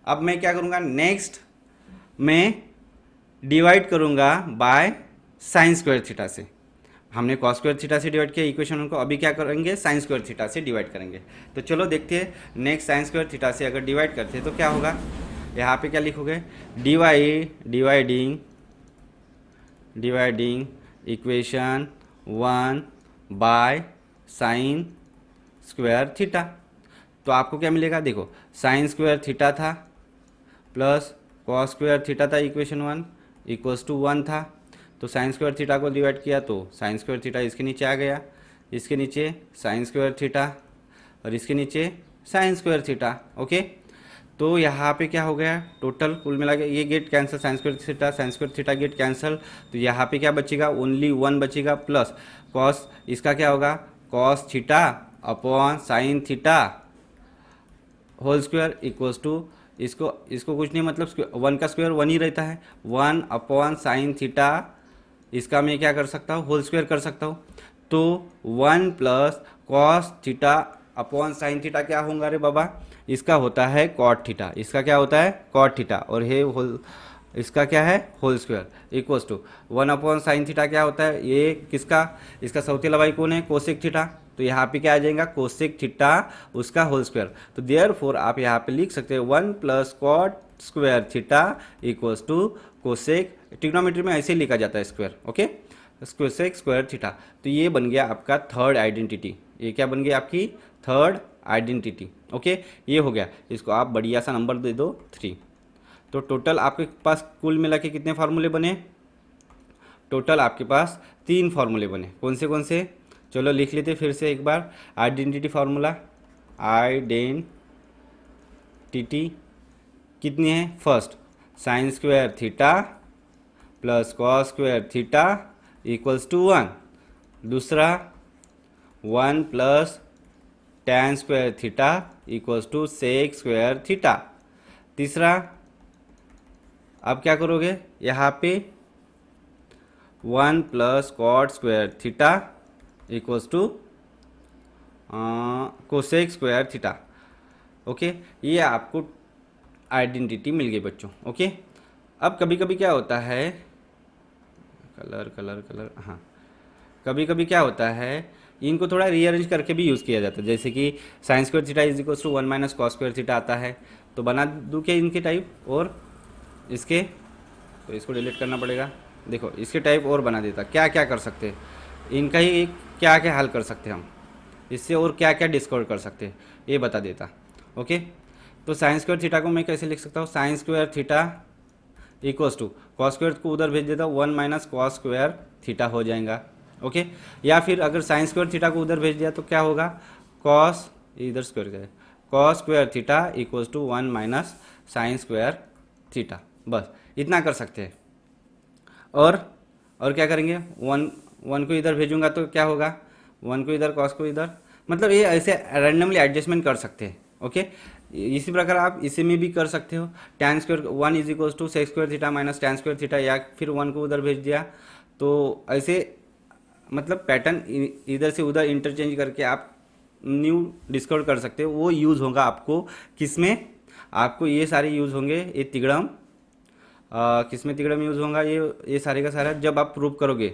अब मैं क्या करूँगा? नेक्स्ट मैं डिवाइड करूँगा बाय साइन स्क्वायर थीटा से। हमने कॉस स्क्वायर थीटा से डिवाइड किया इक्वेशन को, अभी क्या करेंगे? साइन स्क्वायर थीटा से डिवाइड करेंगे। तो चलो देखते हैं, नेक्स्ट साइन स्क्वायर थीटा से अगर डिवाइड करते हैं तो क्या होगा? यहाँ पे क्या लिखोगे? Dividing equation 1 by sine square theta. तो आपको क्या मिलेगा? देखो, साइन स्क्वायर थीटा था प्लस कॉस स्क्वायर थीटा था, इक्वेशन 1 इक्वल्स टू 1 था। तो साइन स्क्वायर थीटा को डिवाइड किया तो साइन स्क्वायर थीटा इसके नीचे आ गया, इसके नीचे साइन स्क्वायर थीटा और इसके नीचे साइन स्क्वायर थीटा। ओके, तो यहाँ पे क्या हो गया? टोटल कुल मिला के ये get cancel, sign square theta get cancel. तो यहाँ पे क्या बचेगा? ओनली 1 बचेगा, प्लस कॉस, इसका क्या होगा? Cos theta upon sine theta whole square equals to, इसको कुछ नहीं, मतलब 1 का स्क्वायर 1 ही रहता है, 1 अपॉन साइन थीटा, इसका मैं क्या कर सकता हूँ? होल स्क्वायर कर सकता हूँ। तो 1 plus cos theta upon sine theta क्या होगा रे बाबा? इसका होता है कॉट थीटा। इसका क्या होता है? Cot theta. और ये होल, इसका क्या है? Whole square equals to 1 upon sine theta क्या होता है? ये किसका? इसका सौतेला भाई कौन है? Cosec theta. तो यहाँ पे क्या आ जाएगा? कोसेक थीटा, उसका होल स्क्वायर। तो देयरफॉर आप यहाँ पे लिख सकते हैं 1 plus cot square theta equals to cosec, trigonometry में ऐसे ही लिखा जाता है square. Okay, cosec square theta. तो ये बन गया आपका थर्ड आइडेंटिटी। ये क्या बन गया? आपकी थर्ड आइडेंटिटी। ओके, ये हो गया। इसको आप बढ़िया सा नंबर दे दो 3। तो टोटल आपके पास कुल मिला के कितने फार्मूले बने? टोटल आपके पास 3 फार्मूले बने। कौन से? चलो लिख लेते फिर से एक बार। आइडेंटिटी फार्मूला, आइडेंटिटी कितनी है? First sine square theta plus cos square theta equals to 1। दूसरा 1 plus tan square theta equals to sec square theta. तीसरा अब क्या करोगे? यहाँ पे 1 plus cot square theta equals to cosec square theta. Okay, ये आपको आइडेंटिटी मिल गई बच्चों। ओके, अब कभी कभी क्या होता है, कलर हाँ, कभी कभी क्या होता है, इनको थोड़ा रीअरेंज करके भी यूज़ किया जाता है। जैसे कि sine square theta is equals to 1 minus cos square theta आता है, तो बना दूँ क्या इनके टाइप और इसके, तो इसको डिलीट करना पड़ेगा। देखो इसके टाइप और बना देता। क्या क्या कर सकते हैं इनका ही, क्या क्या हल कर सकते हैं हम इससे, और क्या क्या डिस्कवर कर सकते हैं ये बता देता। ओके, तो साइन स्क्वायर थीटा को मैं कैसे लिख सकता हूँ? Sine square theta equals to cos square को उधर भेज देता हूँ, 1 माइनस कॉस स्क्वायर थीटा हो जाएगा। ओके, या फिर अगर साइन स्क्वायर थीटा को उधर भेज दिया तो क्या होगा? कॉस, इधर स्क्वायर गए, cos square theta equals to 1 minus sine square theta. बस इतना कर सकते हैं। और क्या करेंगे? 1 को इधर भेजूंगा तो क्या होगा? 1 को इधर, कॉस को इधर, मतलब ये ऐसे रैंडमली एडजस्टमेंट कर सकते हैं। ओके, इसी प्रकार आप इसी में भी कर सकते हो। tan square 1 is equals to sec square theta minus tan square theta, या फिर 1 को उधर भेज दिया। तो ऐसे मतलब पैटर्न इधर से उधर इंटरचेंज करके आप न्यू डिस्कवर कर सकते हो। वो यूज़ होगा आपको किस में? आपको ये सारे यूज़ होंगे, ये तिगड़म किस में तिगड़म यूज़ होगा? ये सारे का सारा जब आप प्रूव करोगे,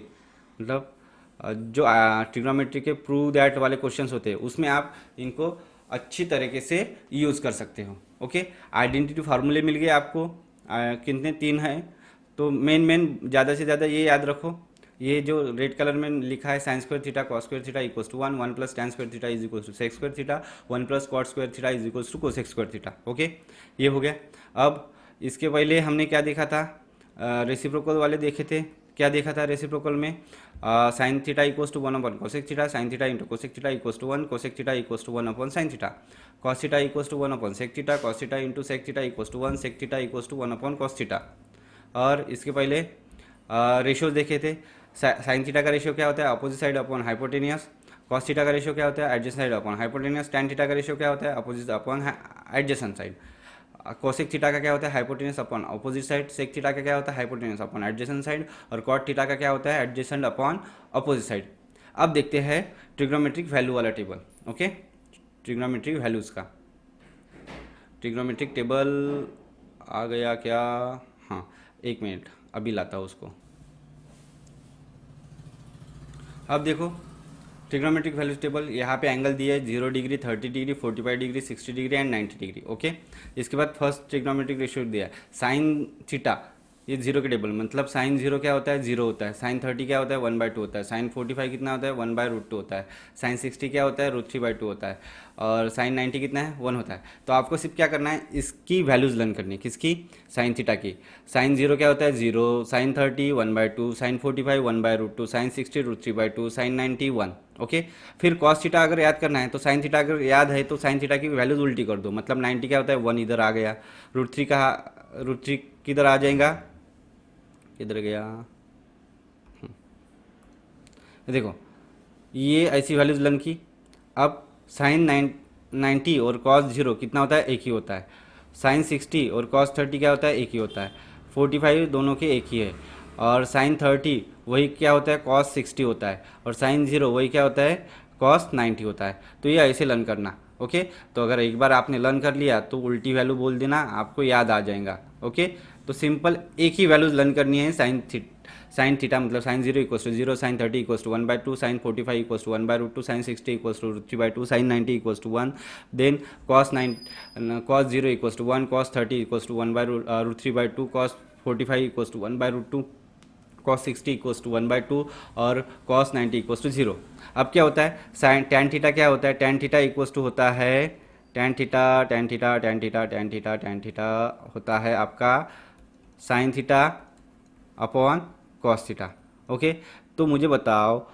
मतलब जो ट्रिग्नोमेट्री के प्रूव दैट वाले क्वेश्चंस होते हैं उसमें आप इनको अच्छी तरीके से यूज़ कर सकते हो। ओके, आइडेंटिटी फार्मूले मिल गए आपको। कितने? 3 हैं। तो मेन ज़्यादा से ज़्यादा ये याद रखो, ये जो रेड कलर में लिखा है sine square theta cos square theta equals to 1 plus tan square theta is equals to sec square theta, 1 plus cot square theta is equals to cosec square theta. Okay, ये हो गया। अब इसके पहले हमने क्या देखा था? रेसिप्रोकल वाले देखे थे। क्या देखा था रेसिप्रोकल में? Sine theta equals to 1 upon cosec theta, sine theta into cosec theta equals to 1, cosec theta equals to 1 upon sine theta, cos theta equals to 1 upon sec theta, cos theta into sec theta equals to 1, sec theta equals to 1 upon cos theta. और इसके पहले ratios देखे थे। Sign theta का ratio क्या होता है? Opposite side upon hypotenuse. Cos theta का रेशियो क्या होता है? Adjacent side upon hypotenuse. tan theta का रेशियो क्या होता है? Opposite upon adjacent side. Cosec theta का क्या होता है? Hypotenuse upon opposite side. Sec theta का क्या होता है? Hypotenuse upon adjacent side. और कॉट थीटा का क्या होता है? Adjacent upon opposite side. अब देखते हैं ट्रिग्नोमेट्रिक वैल्यू वाला टेबल। ओके, ट्रिग्नोमेट्रिक वैल्यूज़ का ट्रिग्नोमेट्रिक टेबल आ गया क्या? हाँ, एक मिनट अभी लाता हूँ उसको। अब देखो ट्रिग्नोमेट्रिक वैल्यूज टेबल, यहाँ पे एंगल दिए है 0 degree, 30 degree, 45 degree, 60 degree and 90 degree. Okay, इसके बाद फर्स्ट ट्रिग्नोमेट्रिक रेशियो दिया है साइन थीटा, ये 0 के टेबल, मतलब साइन 0 क्या होता है? 0 होता है। साइन 30 क्या होता है? 1/2 होता है। साइन 45 कितना होता है? 1/√2 होता है। साइन 60 क्या होता है? √3/2 होता है। और साइन 90 कितना है? 1 होता है। तो आपको सिर्फ क्या करना है? इसकी वैल्यूज लर्न करनी है। किसकी? साइन थीटा की। साइन 0 क्या होता है? 0। Sine 30 1/2, sine 45 1/√2, sine 60 √3/2, sine 90 1। Okay, फिर कॉस थीटा अगर याद करना है तो साइन थीटा अगर याद है तो साइन थीटा की वैल्यूज उल्टी कर दो, मतलब 90 क्या होता है? 1 इधर आ गया, √3 किधर आ जाएगा? किधर गया? देखो ये ऐसी वैल्यूज लर्न की। अब साइन 90 और कॉस 0 कितना होता है? एक ही होता है। साइन 60 और कॉस 30 क्या होता है? एक ही होता है। 45 दोनों के एक ही है। और साइन 30 वही क्या होता है? कॉस 60 होता है। और साइन 0 वही क्या होता है? कॉस 90 होता है। तो ये ऐसे लर्न करना। ओके, तो अगर एक बार आपने लर्न कर लिया तो उल्टी वैल्यू बोल देना, आपको याद आ जाएगा। ओके, तो सिंपल एक ही वैल्यूज लर्न करनी है। साइन थीटा मतलब sine 0 equals to 0, sine 30 equals to 1/2, sine 45 equals to 1/√2, sine 60 equals to √3/2, sine 90 equals to 1, then cos 0 equals to 1, cos 30 equals to 1/√3/2, cos 45 equals to 1/√2, cos 60 equals to 1/2 और cos 90 equals to 0। अब क्या होता है? Sign tan theta क्या होता है? tan theta equals to होता है tan theta tan theta tan theta tan theta tan theta होता है आपका sign theta upon cos theta. Okay, तो मुझे बताओ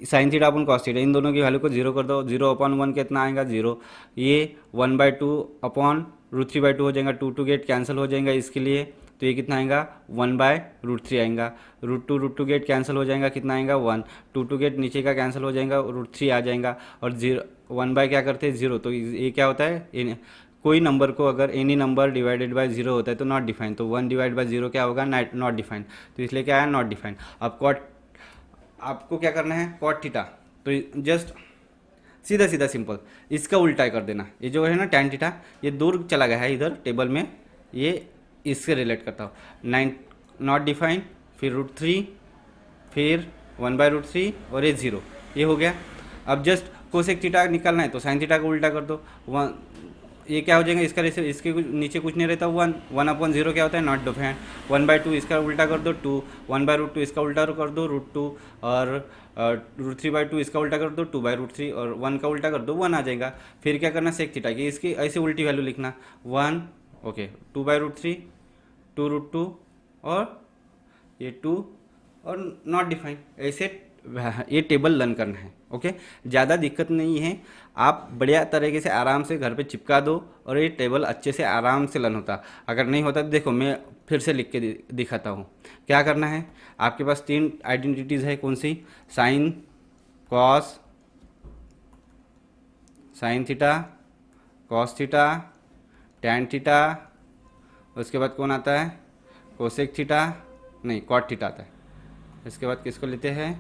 sine theta upon cos theta in दोनों की वैल्यू को जीरो कर दो, जीरो अपॉन वन कितना आएगा जीरो, ये one by two upon root three by two हो जाएगा, टू टू गेट कैंसिल हो जाएगा इसके लिए, तो ये कितना आएगा वन बाय रूट थ्री आएगा, रूट टू गेट कैंसिल हो जाएगा, कितना आएगा वन, टू गेट नीचे का कैंसिल हो जाएगा, रूट थ्री आ जाएगा, और जीरो वन बाय क्या करते हैं जीरो, तो ये क्या होता है कोई नंबर को अगर any number divided by zero होता है तो नॉट डिफाइन, तो वन डिवाइड बाय जीरो क्या होगा नॉट डिफाइन, तो इसलिए क्या है नॉट डिफाइन। अब कॉट आपको क्या करना है कॉट थीटा, तो जस्ट सीधा सीधा सिंपल इसका उल्टा कर देना, ये जो है ना टैन थीटा ये दूर चला गया है इधर टेबल में, ये इससे रिलेट करता हूँ नाइन नॉट डिफाइन, फिर रूट थ्री, फिर वन बाय रूट थ्री और ये जीरो, ये हो गया। अब जस्ट कोसेक थीटा निकालना है तो साइन थीटा को उल्टा कर दो, वन ये क्या हो जाएगा इसका इसके नीचे कुछ नहीं रहता, वन वन अपॉन जीरो क्या होता है not defined, one by two इसका उल्टा कर दो two, one by root two इसका उल्टा कर दो रूट टू, और रूट थ्री बाई टू इसका उल्टा कर दो टू बाई रूट थ्री, और वन का उल्टा कर दो वन आ जाएगा। फिर क्या करना सेक थीटा की इसकी ऐसे उल्टी वैल्यू लिखना one, okay two by root three, two root two, और ये टू और नॉट डिफाइन, ऐसे ये टेबल लर्न करना है। ओके, ज़्यादा दिक्कत नहीं है, आप बढ़िया तरीके से आराम से घर पे चिपका दो और ये टेबल अच्छे से आराम से लर्न होता। अगर नहीं होता तो देखो मैं फिर से लिख के दिखाता हूँ। क्या करना है, आपके पास तीन आइडेंटिटीज़ है, कौन सी, sine cos, sine theta, cos theta, tan theta, उसके बाद कौन आता है कोसेक थीटा, नहीं कॉट थीटा आता है, इसके बाद किसको लेते हैं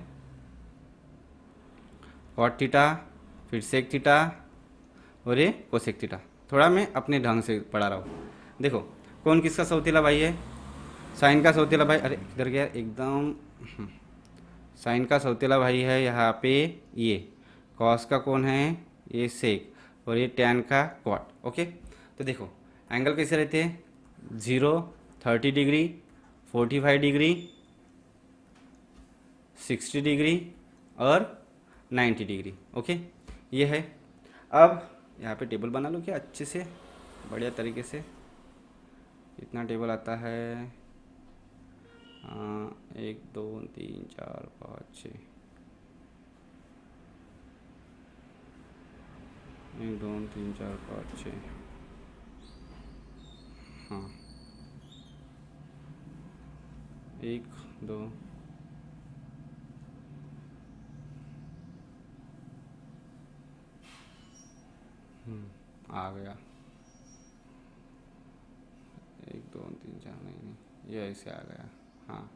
कॉट थीटा, फिर सेक थीटा और ये कोसेक थीटा। थोड़ा मैं अपने ढंग से पढ़ा रहा हूँ। देखो कौन किसका सौतीला भाई है, साइन का सौतीला भाई, अरे इधर गया एकदम, साइन का सौतीला भाई है यहाँ पे ये, कॉस का कौन है ये सेक, और ये टैन का कॉट। ओके, तो देखो एंगल कैसे रहते हैं, 0, 30 डिग्री, 45 डिग्री, 60 डिग्री और 90 डिग्री। ओके, ये है। अब यहाँ पे टेबल बना लो क्या अच्छे से बढ़िया तरीके से, इतना टेबल आता है, 1 2 3 4 5 6, 1 2 3 4 5 6, हाँ 1 2 आ गया, 1 2 3 4, नहीं ये ऐसे आ गया, हाँ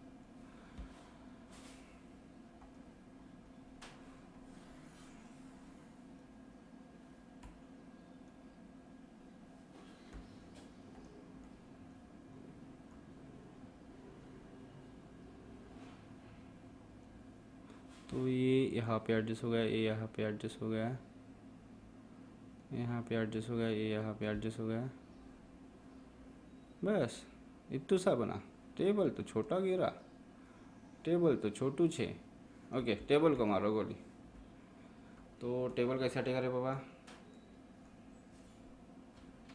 तो ये यहाँ पे एडजस्ट हो गया, ये यहाँ पे एडजस्ट हो गया, यहाँ पे एडजस्ट हो गया, ये यहाँ पे एडजस्ट हो गया, बस इतना सा बना। टेबल तो छोटा गिरा, टेबल तो छोटू छे। ओके, टेबल को मारो गोली, तो टेबल कैसे हटेगा रे बाबा,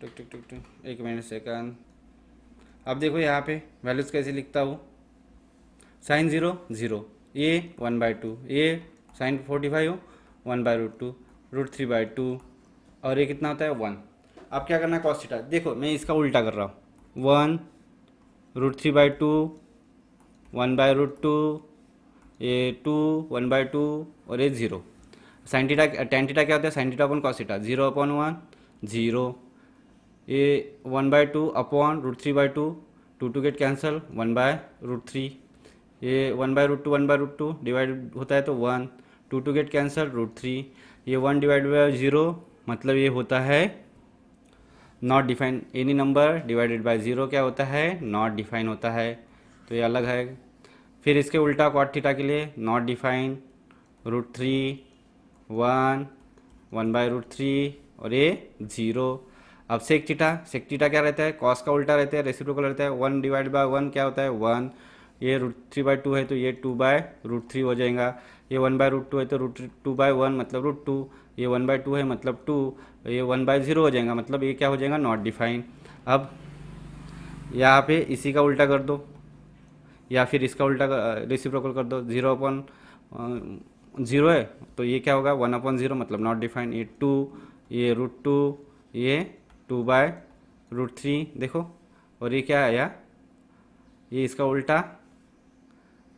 टिक टिक टिक टिक, 1 मिनट सेकंड। अब देखो यहाँ पे वैल्यूज़ कैसे लिखता हूँ, साइन 0 0, ये 1/2, ये साइन 45 हो 1/√2, √3 बाई 2, और ये कितना होता है 1। अब क्या करना है कॉस थीटा, देखो मैं इसका उल्टा कर रहा हूँ, 1 √3 बाई 2, 1/√2, ये 2 1/2 और ये 0। साइन थीटा टैन थीटा क्या होता है, sine theta upon cos theta, 0/1 0, ये 1/2 अपॉन √3/2, 2 गेट कैंसल, 1/√3, ये 1/√2 1/√2 डिवाइड होता है तो 1, 2 गेट कैंसल, √3, ये 1 डिवाइड बाई 0, मतलब ये होता है not define, any number divided by 0 क्या होता है नॉट डिफाइन होता है, तो ये अलग है। फिर इसके उल्टा कॉट थीटा के लिए नॉट डिफाइन, √3 1 1/√3 और ये 0। अब सेक थीटा क्या रहता है, कॉस का उल्टा रहता है, रेसिप्रोकल रहता है, 1 डिवाइड बाय 1 क्या होता है 1, ये √3/2 है तो ये 2/√3 हो जाएगा, ये 1/√2 है तो √2/1 मतलब √2, ये 1/2 है मतलब 2, ये 1/0 हो जाएगा, मतलब ये क्या हो जाएगा, नॉट डिफाइन। अब यहाँ पे इसी का उल्टा कर दो, या फिर इसका उल्टा रेसिप्रोकल कर दो। 0/0 है तो ये क्या होगा, 1/0 मतलब नॉट डिफाइन। ये 2, ये √2, ये 2/√3 देखो, और ये क्या आया, ये इसका उल्टा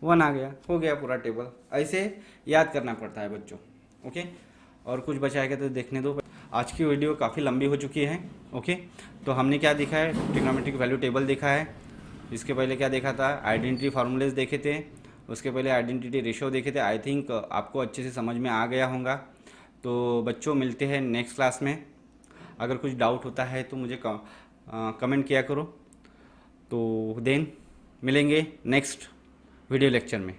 1 आ गया, हो गया पूरा टेबल। ऐसे याद करना पड़ता है बच्चों। ओके, और कुछ बचाएगा तो देखने दो। आज की वीडियो काफ़ी लंबी हो चुकी है। ओके, तो हमने क्या देखा है, ट्रिग्नोमेट्रिक वैल्यू टेबल देखा है। इसके पहले क्या देखा था, आइडेंटिटी फार्मूलेज देखे थे। उसके पहले आइडेंटिटी रेशो देखे थे। आई थिंक आपको अच्छे से समझ में आ गया होगा। तो बच्चों मिलते हैं नेक्स्ट क्लास में। अगर कुछ डाउट होता है तो मुझे कमेंट किया करो। तो देन मिलेंगे नेक्स्ट वीडियो लेक्चर में।